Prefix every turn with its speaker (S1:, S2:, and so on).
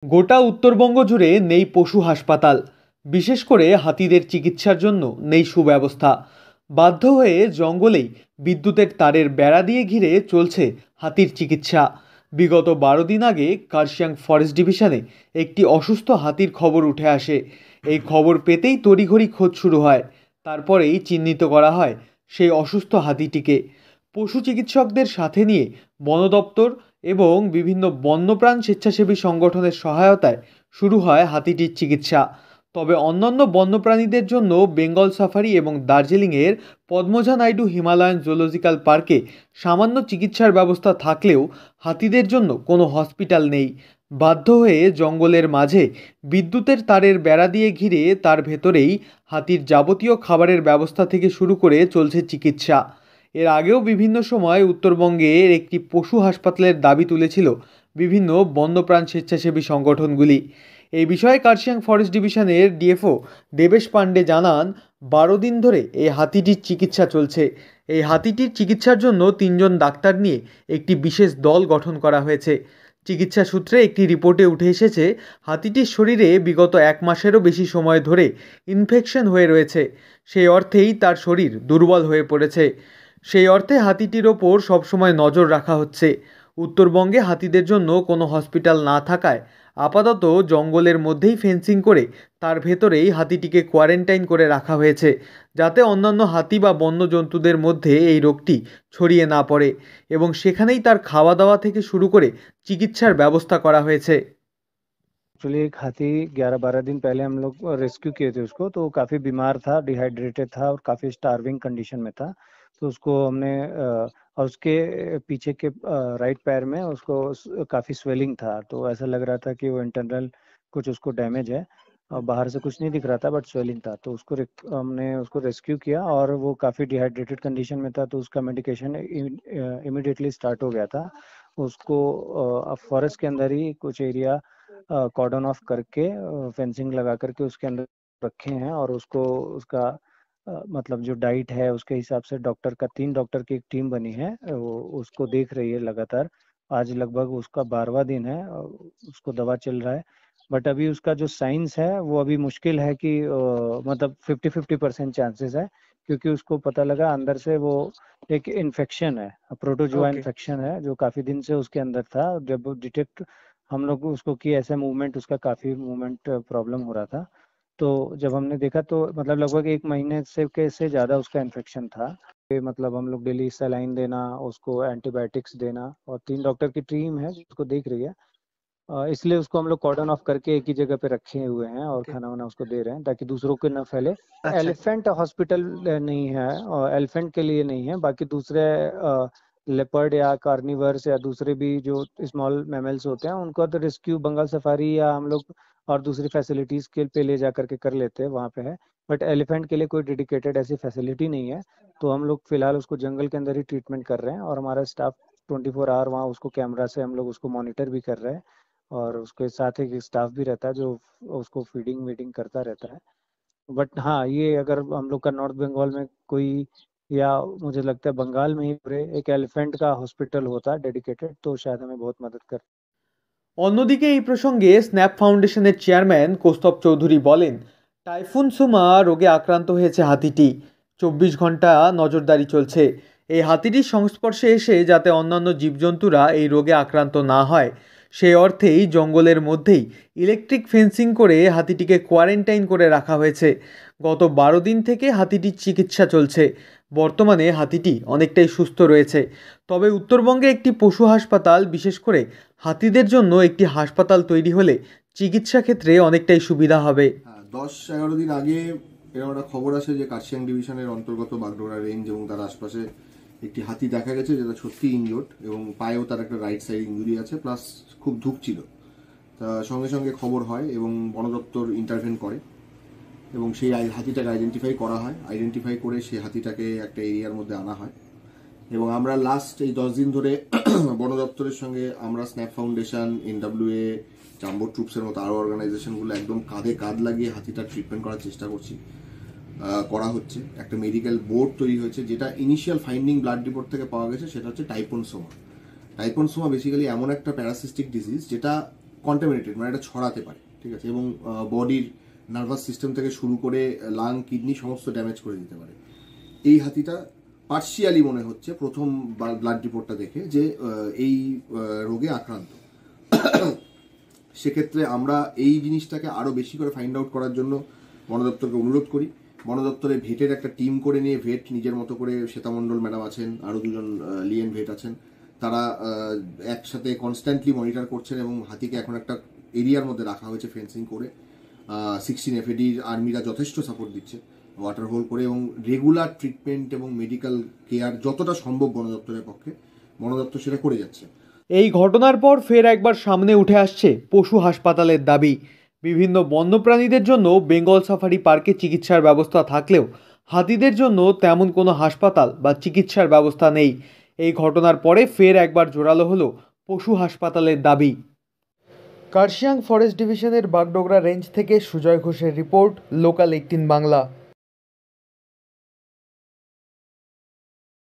S1: গোটা উত্তরবঙ্গ জুড়ে নেই পশু হাসপাতাল। বিশেষ করে হাতিদের চিকিৎসার জন্য নেই সুব্যবস্থা। বাধ্য হয়ে জঙ্গলেই বিদ্যুতের তারের বেড়া দিয়ে ঘিরে চলছে হাতির চিকিৎসা। বিগত 12 দিন আগে কার্শিয়াং ফরেস্ট ডিভিশনে একটি অসুস্থ হাতির খবর উঠে আসে। এই খবর পেতেই তড়িঘড়ি খোঁজ শুরু হয়। তারপরেই চিহ্নিত করা হয় সেই অসুস্থ হাতিটিকে। পশু চিকিৎসকদের সাথে নিয়ে বন দপ্তর এবং বিভিন্ন বন্যপ্রাণ স্বেচ্ছাসেবী সংগঠনের সহায়তায় শুরু হয় হাতিটির চিকিৎসা। তবে অন্যান্য বন্যপ্রাণীদের জন্য বেঙ্গল সাফারি এবং দার্জিলিংয়ের পদ্মজা নাইডু হিমালয়ান জুলজিক্যাল পার্কে সামান্য চিকিৎসার ব্যবস্থা থাকলেও হাতিদের জন্য কোনো হসপিটাল নেই। বাধ্য হয়ে জঙ্গলের মাঝে বিদ্যুতের তারের বেড়া দিয়ে ঘিরে তার ভেতরেই হাতির যাবতীয় খাবারের ব্যবস্থা থেকে শুরু করে চলছে চিকিৎসা। এর আগেও বিভিন্ন সময় উত্তরবঙ্গের একটি পশু হাসপাতালের দাবি তুলেছিল বিভিন্ন বন্যপ্রাণ স্বেচ্ছাসেবী সংগঠনগুলি। এই বিষয়ে কার্শিয়াং ফরেস্ট ডিভিশনের ডিএফও দেবেশ পাণ্ডে জানান, 12 দিন ধরে এই হাতিটির চিকিৎসা চলছে। এই হাতিটির চিকিৎসার জন্য 3জন ডাক্তার নিয়ে একটি বিশেষ দল গঠন করা হয়েছে। চিকিৎসা সূত্রে একটি রিপোর্টে উঠে এসেছে হাতিটির শরীরে বিগত 1 মাসেরও বেশি সময় ধরে ইনফেকশন হয়ে রয়েছে। সেই অর্থেই তার শরীর দুর্বল হয়ে পড়েছে। সেই অর্থে হাতিটির ওপর সবসময় নজর রাখা হচ্ছে। উত্তরবঙ্গে হাতিদের জন্য কোনো হসপিটাল না থাকায় আপাতত জঙ্গলের মধ্যেই ফেন্সিং করে তার ভেতরেই হাতিটিকে কোয়ারেন্টাইন করে রাখা হয়েছে, যাতে অন্যান্য হাতি বা বন্য জন্তুদের মধ্যে এই রোগটি ছড়িয়ে না পড়ে, এবং সেখানেই তার খাওয়া দাওয়া থেকে শুরু করে চিকিৎসার ব্যবস্থা করা হয়েছে।
S2: एक्चुअली एक हाथी 11-12 दिन पहले हम लोग रेस्क्यू किए थे उसको, तो वो काफ़ी बीमार था, डिहाइड्रेटेड था और काफ़ी स्टार्विंग कंडीशन में था। तो उसको हमने और उसके पीछे के राइट पैर में उसको काफ़ी स्वेलिंग था, तो ऐसा लग रहा था कि वो इंटरनल कुछ उसको डैमेज है और बाहर से कुछ नहीं दिख रहा था बट स्वेलिंग था। तो उसको हमने उसको रेस्क्यू किया और वो काफ़ी डिहाइड्रेटेड कंडीशन में था, तो उसका मेडिकेशन इमीडिएटली स्टार्ट हो गया था। उसको फॉरेस्ट के अंदर ही कुछ एरिया कॉर्डन ऑफ करके फेंसिंग लगा करके उसके अंदर रखे हैं और उसको उसका मतलब जो डाइट है उसके हिसाब से डॉक्टर का 3 डॉक्टर की एक टीम बनी है, वो उसको देख रही है लगातार। आज लगभग उसका 12वां दिन है, उसको दवा चल रहा है। बट अभी उसका जो साइंस है वो अभी मुश्किल है कि मतलब 50-50% चांसेस है, क्योंकि उसको पता लगा अंदर से वो एक इन्फेक्शन है, प्रोटोजुआ इन्फेक्शन है जो काफ़ी दिन से उसके अंदर था। जब डिटेक्ट हम लोग उसको कि ऐसा मूवमेंट, उसका काफ़ी मूवमेंट प्रॉब्लम हो रहा था, तो जब हमने देखा तो मतलब लगभग 1 महीने से ज़्यादा उसका इन्फेक्शन था। मतलब हम लोग डेली सलाइन देना, उसको एंटीबायोटिक्स देना और 3 डॉक्टर की टीम है जिसको देख रही है। इसलिए उसको हम लोग कॉर्डन ऑफ करके एक ही जगह पे रखे हुए हैं और खाना वाना उसको दे रहे हैं ताकि दूसरों को ना फैले। एलिफेंट हॉस्पिटल नहीं है और एलिफेंट के लिए नहीं है, बाकी दूसरे लेपर्ड या कार्निवर्स या दूसरे भी जो स्मॉल मैमल्स होते हैं उनको तो रेस्क्यू बंगाल सफारी या हम लोग और दूसरी फैसिलिटीज़ के पे ले जा करके कर लेते हैं, वहाँ पे है। बट एलिफेंट के लिए कोई डेडिकेटेड ऐसी फैसिलिटी नहीं है, तो हम लोग फिलहाल उसको जंगल के अंदर ही ट्रीटमेंट कर रहे हैं और हमारा स्टाफ 24 आवर वहाँ उसको कैमरा से हम लोग उसको मॉनिटर भी कर रहे हैं और उसके साथ एक स्टाफ भी रहता है जो उसको फीडिंग वीडिंग करता रहता है। बट हाँ, ये अगर हम लोग का नॉर्थ बंगाल में कोई या मुझे लगता है बंगाल में ही पूरे एक एलिफेंट का हॉस्पिटल होता डेडिकेटेड, तो शायद हमें बहुत मदद कर।
S1: অন্যদিকে এই প্রসঙ্গে স্ন্যাপ ফাউন্ডেশনের চেয়ারম্যান কৌস্তব চৌধুরী বলেন, টাইফুন সুমা রোগে আক্রান্ত হয়েছে হাতিটি। 24 ঘন্টা নজরদারি চলছে এই হাতিটির সংস্পর্শে এসে, যাতে অন্যান্য জীবজন্তুরা এই রোগে আক্রান্ত না হয়। সেই অর্থেই জঙ্গলের মধ্যেই ইলেকট্রিক ফেন্সিং করে হাতিটিকে কোয়ারেন্টাইন করে রাখা হয়েছে। গত 12 দিন থেকে হাতিটির চিকিৎসা চলছে। বর্তমানে হাতিটি অনেকটাই সুস্থ রয়েছে। তবে উত্তরবঙ্গে একটি পশু হাসপাতাল, বিশেষ করে হাতিদের জন্য একটি হাসপাতাল তৈরি হলে চিকিৎসা ক্ষেত্রে অনেকটাই সুবিধা হবে।
S3: 10-11 দিন আগে এরকম একটা খবর আসে যে কার্শিয়াং ডিভিশনের অন্তর্গত বাগডোগরা রেঞ্জ এবং তার আশপাশে একটি হাতি দেখা গেছে যেটা সত্যি ইনজোর্ড এবং পায়েও তার একটা রাইট সাইড ইঞ্জুরি আছে, প্লাস খুব ধুঁকছিল। তা সঙ্গে সঙ্গে খবর হয় এবং বন দপ্তর ইন্টারভেন করে এবং সেই হাতিটাকে আইডেন্টিফাই করা হয়। আইডেন্টিফাই করে সেই হাতিটাকে একটা এরিয়ার মধ্যে আনা হয় এবং আমরা লাস্ট এই 10 দিন ধরে বন দপ্তরের সঙ্গে আমরা স্ন্যাপ ফাউন্ডেশন, NWA, জাম্বো ট্রুপসের মতো আরও অর্গানাইজেশনগুলো একদম কাঁধে কাঁধ লাগিয়ে হাতিটার ট্রিটমেন্ট করার চেষ্টা করা হচ্ছে। একটা মেডিকেল বোর্ড তৈরি হয়েছে, যেটা ইনিশিয়াল ফাইন্ডিং ব্লাড রিপোর্ট থেকে পাওয়া গেছে সেটা হচ্ছে typhoon Soma. Typhoon Soma basically এমন একটা প্যারাসিস্টিক ডিজিজ যেটা কন্টামিনেটেড, মানে এটা ছড়াতে পারে, ঠিক আছে, এবং বডির নার্ভাস সিস্টেম থেকে শুরু করে লাং, কিডনি সমস্ত ড্যামেজ করে দিতে পারে। এই হাতিটা পার্শিয়ালি মনে হচ্ছে প্রথম ব্লাড রিপোর্টটা দেখে যে এই রোগে আক্রান্ত। সেক্ষেত্রে আমরা এই জিনিসটাকে আরো বেশি করে ফাইন্ড আউট করার জন্য বন দপ্তরকে অনুরোধ করি। বন দপ্তরে ভেটের একটা টিম করে নিয়ে, ভেট নিজের মতো করে, শ্বেতা মণ্ডল ম্যাডাম আছেন, আরো দুজন লিয়েন ভেট আছেন, তারা একসাথে কনস্ট্যান্টলি মনিটর করছেন এবং হাতিকে এখন একটা এরিয়ার মধ্যে রাখা হয়েছে ফেন্সিং করে। 16 FAD আর্মিরা যথেষ্ট সাপোর্ট দিচ্ছে ওয়াটার হোল করে, এবং রেগুলার ট্রিটমেন্ট এবং মেডিকেল কেয়ার যতটা সম্ভব বন দপ্তরের পক্ষে বন দপ্তর সেটা করে যাচ্ছে।
S1: এই ঘটনার পর ফের একবার সামনে উঠে আসছে পশু হাসপাতালের দাবি। বিভিন্ন বন্যপ্রাণীদের জন্য বেঙ্গল সাফারি পার্কে চিকিৎসার ব্যবস্থা থাকলেও হাতিদের জন্য তেমন কোনো হাসপাতাল বা চিকিৎসার ব্যবস্থা নেই। এই ঘটনার পরে ফের একবার জোরালো হলো পশু হাসপাতালের দাবি। কার্শিয়াং ফরেস্ট ডিভিশনের বাগডোগরা রেঞ্জ থেকে সুজয় ঘোষের রিপোর্ট, লোকাল 18 বাংলা।